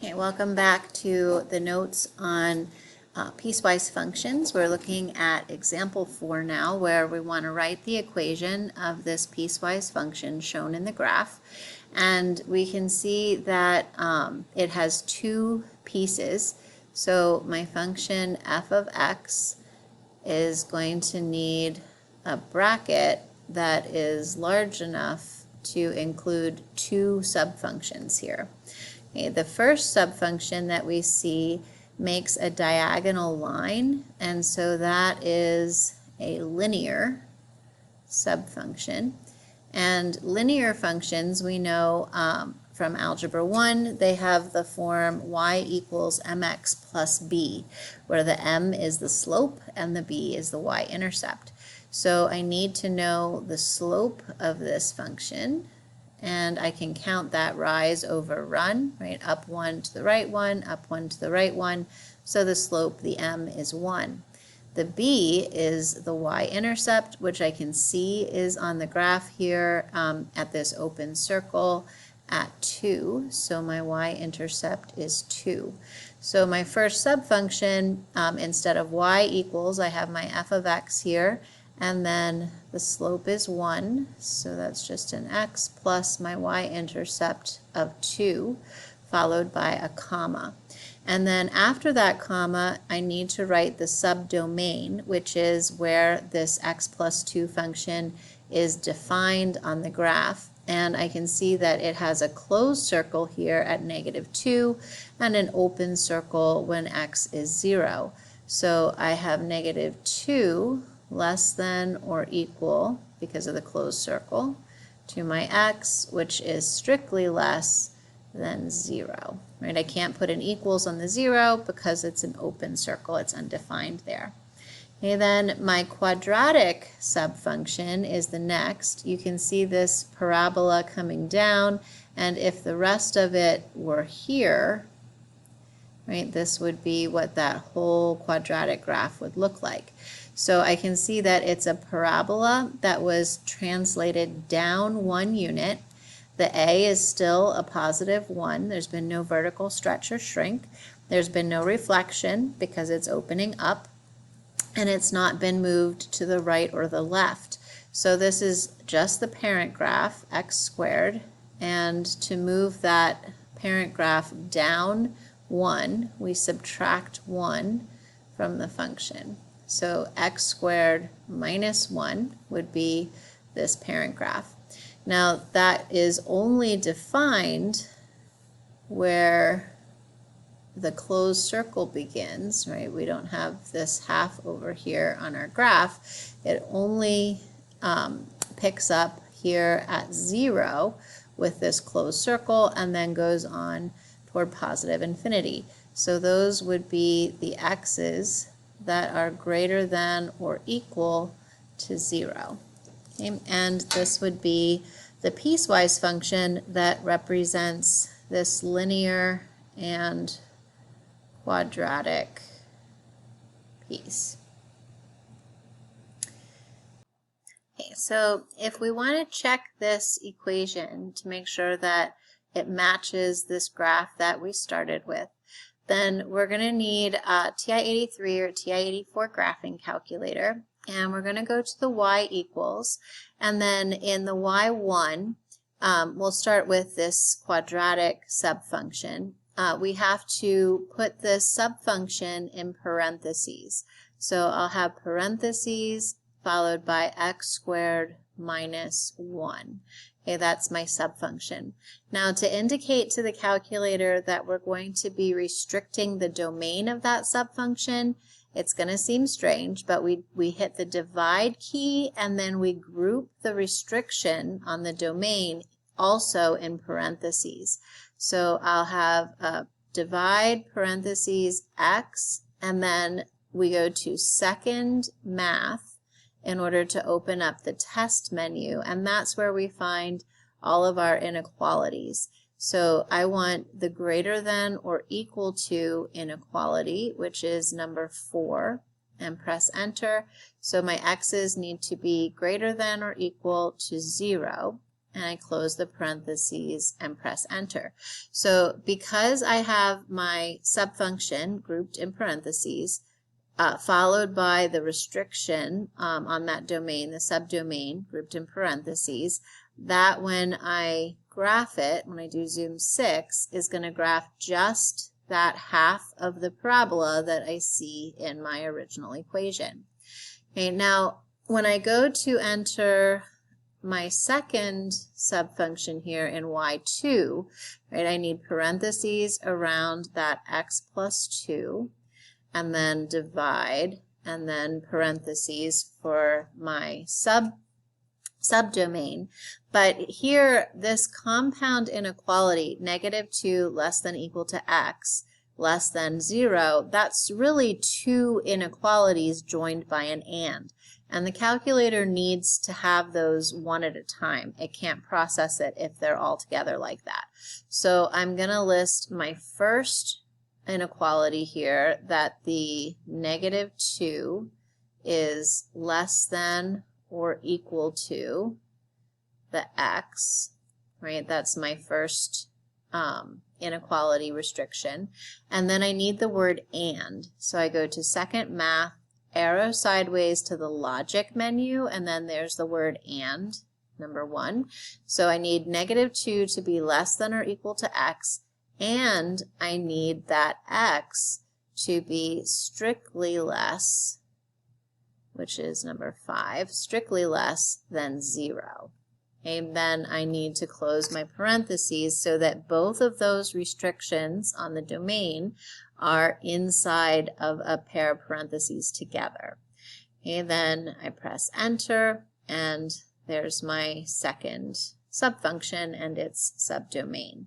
Okay, welcome back to the notes on piecewise functions. We're looking at example 4 now, where we want to write the equation of this piecewise function shown in the graph. And we can see that it has two pieces. So my function f of x is going to need a bracket that is large enough to include two subfunctions here. Okay, the first subfunction that we see makes a diagonal line, and so that is a linear subfunction. And linear functions, we know from Algebra 1, they have the form y equals mx plus b, where the m is the slope and the b is the y-intercept. So I need to know the slope of this function, and I can count that rise over run, right? Up one to the right one, up one to the right one. So the slope, the m, is 1. The b is the y-intercept, which I can see is on the graph here at this open circle at 2. So my y-intercept is 2. So my first subfunction, instead of y equals, I have my f of x here, and then the slope is 1, so that's just an x plus my y-intercept of 2, followed by a comma. And then after that comma, I need to write the subdomain, which is where this x plus 2 function is defined on the graph. And I can see that it has a closed circle here at -2 and an open circle when x is 0. So I have -2 less than or equal, because of the closed circle, to my x, which is strictly less than 0. Right? I can't put an equals on the 0 because it's an open circle, it's undefined there. Okay, then my quadratic subfunction is the next. You can see this parabola coming down, and if the rest of it were here, right, this would be what that whole quadratic graph would look like. So I can see that it's a parabola that was translated down 1 unit. The a is still a positive 1. There's been no vertical stretch or shrink. There's been no reflection because it's opening up, and it's not been moved to the right or the left. So this is just the parent graph, x squared, and to move that parent graph down 1, we subtract 1 from the function. So x squared minus 1 would be this parent graph. Now that is only defined where the closed circle begins, right? We don't have this half over here on our graph. It only picks up here at 0 with this closed circle and then goes on toward positive infinity. So those would be the x's that are greater than or equal to 0. Okay? And this would be the piecewise function that represents this linear and quadratic piece. Okay, so if we want to check this equation to make sure that it matches this graph that we started with, then we're going to need a TI-83 or TI-84 graphing calculator, and we're going to go to the y equals, and then in the y1, we'll start with this quadratic subfunction. We have to put this subfunction in parentheses. So I'll have parentheses followed by x squared minus 1. Okay, that's my subfunction. Now, to indicate to the calculator that we're going to be restricting the domain of that subfunction, it's going to seem strange, but we hit the divide key and then we group the restriction on the domain also in parentheses. So I'll have a divide parentheses x, and then we go to second math in order to open up the test menu, and that's where we find all of our inequalities. So I want the greater than or equal to inequality, which is number 4, and press enter. So my x's need to be greater than or equal to 0, and I close the parentheses and press enter. So because I have my subfunction grouped in parentheses, followed by the restriction on that domain, the subdomain grouped in parentheses, that when I graph it, when I do zoom 6, is going to graph just that half of the parabola that I see in my original equation. Okay, now when I go to enter my second subfunction here in y2, right, I need parentheses around that x plus 2, and then divide, and then parentheses for my subdomain. But here, this compound inequality, -2 less than equal to x less than 0, that's really two inequalities joined by an and the calculator needs to have those one at a time. It can't process it if they're all together like that. So I'm going to list my first inequality here, that the -2 is less than or equal to the x, right? That's my first inequality restriction. And then I need the word and. So I go to second math, arrow sideways to the logic menu, and then there's the word and, number 1. So I need -2 to be less than or equal to x, and I need that x to be strictly less, which is number 5, strictly less than 0. And then I need to close my parentheses so that both of those restrictions on the domain are inside of a pair of parentheses together. And then I press enter, and there's my second subfunction and its subdomain.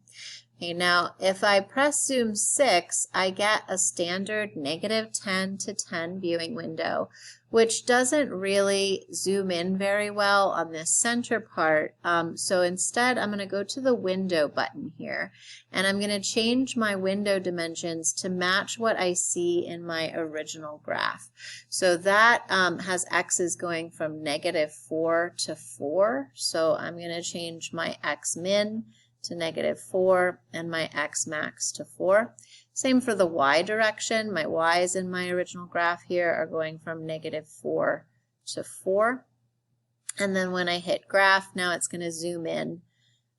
Okay, now if I press zoom 6, I get a standard -10 to 10 viewing window, which doesn't really zoom in very well on this center part. So instead, I'm going to go to the window button here, and I'm going to change my window dimensions to match what I see in my original graph. So that has x's going from -4 to 4. So I'm going to change my x min to -4 and my x max to 4. Same for the y direction. My y's in my original graph here are going from -4 to 4. And then when I hit graph, now it's going to zoom in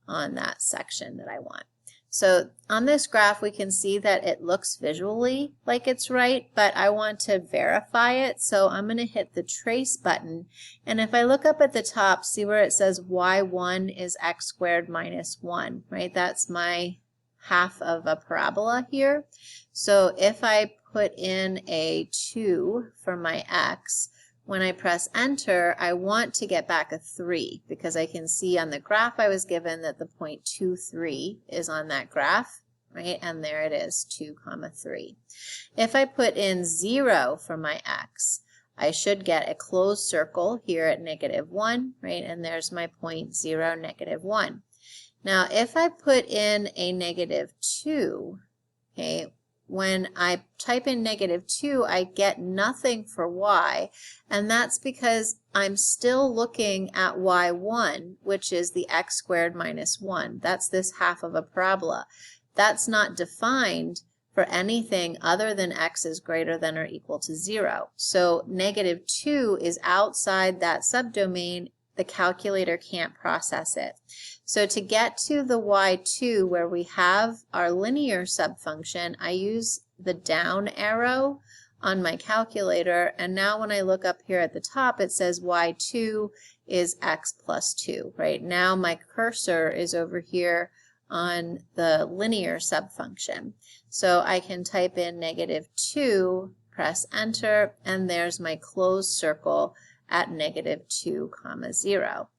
on that section that I want. So on this graph, we can see that it looks visually like it's right, but I want to verify it. So I'm going to hit the trace button. And if I look up at the top, see where it says y1 is x squared minus 1, right? That's my half of a parabola here. So if I put in a 2 for my x, when I press enter, I want to get back a 3 because I can see on the graph I was given that the point 2, 3 is on that graph, right? And there it is, 2, 3. If I put in 0 for my x, I should get a closed circle here at -1, right? And there's my point 0, -1. Now, if I put in a -2, okay, when I type in -2, I get nothing for y, and that's because I'm still looking at y1, which is the x squared minus 1. That's this half of a parabola. That's not defined for anything other than x is greater than or equal to 0. So -2 is outside that subdomain. The calculator can't process it. So to get to the y2 where we have our linear subfunction, I use the down arrow on my calculator, and now when I look up here at the top, it says y2 is x plus 2, right? Now my cursor is over here on the linear subfunction. So I can type in -2, press enter, and there's my closed circle at -2, 0.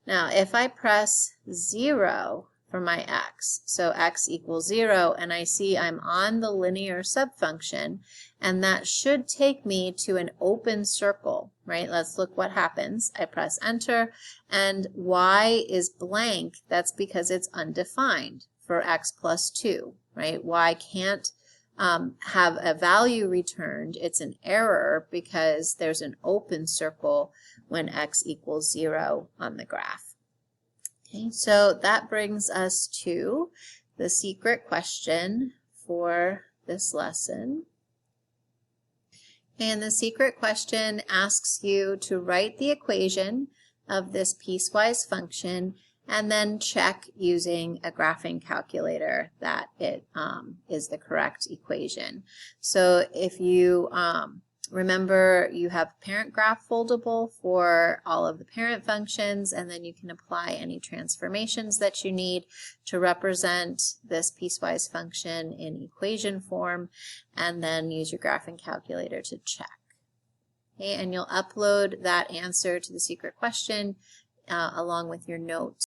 Now, if I press 0 for my x, so x equals 0, and I see I'm on the linear subfunction, and that should take me to an open circle, right? Let's look what happens. I press enter, and y is blank. That's because it's undefined for x plus 2, right? Y can't have a value returned. It's an error because there's an open circle when x equals 0 on the graph. Okay, so that brings us to the secret question for this lesson. And the secret question asks you to write the equation of this piecewise function and then check using a graphing calculator that it is the correct equation. So if you remember, you have parent graph foldable for all of the parent functions, and then you can apply any transformations that you need to represent this piecewise function in equation form, and then use your graphing calculator to check. Okay, and you'll upload that answer to the secret question along with your notes